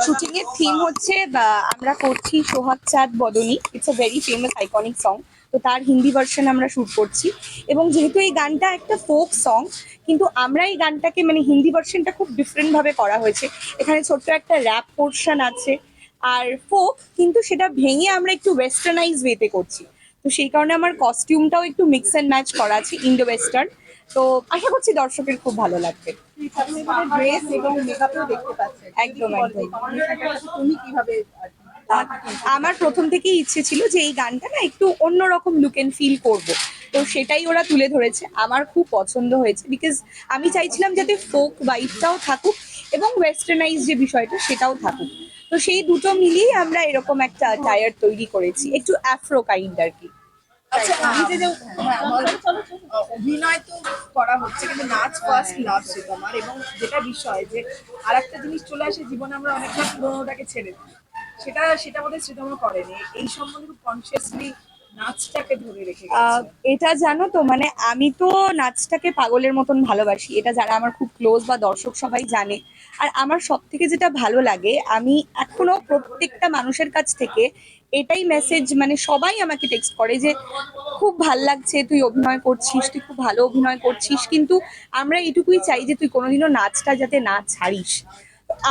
Shooting এর theme হচ্ছে আমরা করছি Sohag Chand Bodoni. It's a very famous iconic song. তো তার হিন্দি ভার্সন আমরা শুট করছি, এবং যেহেতু এই গানটা একটা ফোক সং, কিন্তু আমরা এই গানটাকে মানে হিন্দি ভার্সনটা খুব ডিফারেন্ট ভাবে করা হয়েছে। এখানে ছোট্ট একটা র্যাপ পোর্শন আছে আর ফোক, কিন্তু সেটা ভেঙে আমরা একটু ওয়েস্টার্নাইজ ওয়েতে করছি। তো সেই কারণে আমার কস্টিউমটাও একটু মিক্স অ্যান্ড ম্যাচ করা আছে, ইন্ডো ওয়েস্টার্ন। তো আশা করছি দর্শকের খুব ভালো লাগবে। ড্রেস এবং মেকআপও দেখতে পাচ্ছেন, একদম একদম। তুমি কিভাবে আমার প্রথম থেকেই ইচ্ছে ছিল যে এই গানটা না একটু অন্যরকম লুক এন্ড ফিল করব। তো সেটাই ওরা তুলে ধরেছে, আমার খুব পছন্দ হয়েছে, বিকজ আমি চাইছিলাম যাতে ফোক ভাইবটাও থাকুক এবং ওয়েস্টার্নাইজ যে বিষয়টা সেটাও থাকুক। তো সেই দুটো মিলিয়ে আমরা এরকম একটা টায়ার তৈরি করেছি, একটু অ্যাফ্রো কাইন্ড আর কি। আচ্ছা অভিনয় তো করা হচ্ছে, কিন্তু নাচ ফার্স্ট লাভ তোমার, এবং যেটা বিষয় যে আরেকটা জিনিস চলে আসে জীবনে, আমরা অনেকটা পুরোনোটাকে ছেড়ে দিই, সেটা সেটা বোধহয় শ্রীতমা করেনি। এই সম্বন্ধে খুব কনসিয়াসলি নাচটাকে ধরে রেখে গেছে। এটা জানো তো, মানে আমি তো নাচটাকে পাগলের মতন ভালোবাসি, এটা যারা আমার খুব ক্লোজ বা দর্শক সবাই জানে। আর আমার সব থেকে যেটা ভালো লাগে, আমি এখনো প্রত্যেকটা মানুষের কাছ থেকে এটাই মেসেজ, মানে সবাই আমাকে টেক্সট করে যে খুব ভাল লাগছে, তুই অভিনয় করছিস, তুই খুব ভালো অভিনয় করছিস, কিন্তু আমরা এটুকুই চাই যে তুই কোনোদিনও নাচটা যাতে না ছাড়িস।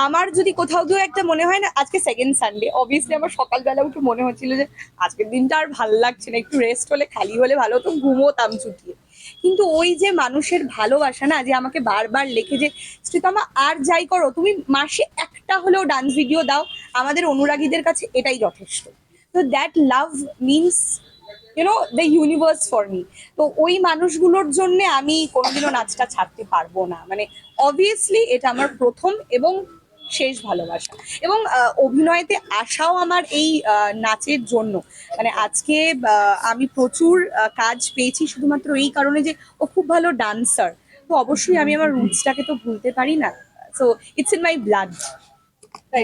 আমার যদি কোথাও গিয়ে একটা মনে হয় না, আজকে সেকেন্ড সানডে, অবভিয়াসলি আমার সকালবেলা উঠে মনে হচ্ছিল যে আজকের দিনটা আর ভাল লাগছে না, একটু রেস্ট হলে খালি হলে ভালো হতো, ঘুমোতাম চুটিয়ে। কিন্তু ওই যে মানুষের ভালোবাসা না, যে আমাকে বারবার লেখে যে শ্রীতমা আর যাই করো, তুমি মাসে একটা হলেও ডান্স ভিডিও দাও, আমাদের অনুরাগীদের কাছে এটাই যথেষ্ট। তো that love means the universe for me. তো ওই মানুষগুলোর জন্য আমি কোনোদিনও নাচটা ছাড়তে পারবো না। মানে অবভিয়াসলি এটা আমার প্রথম এবং শেষ ভালোবাসা, এবং অভিনয়তে আসাও আমার এই নাচের জন্য। মানে আজকে আমি প্রচুর কাজ পেয়েছি শুধুমাত্র এই কারণে যে ও খুব ভালো ডান্সার। তো অবশ্যই আমি আমার রুটসটাকে তো ভুলতে পারি না। So it's in my blood. তাই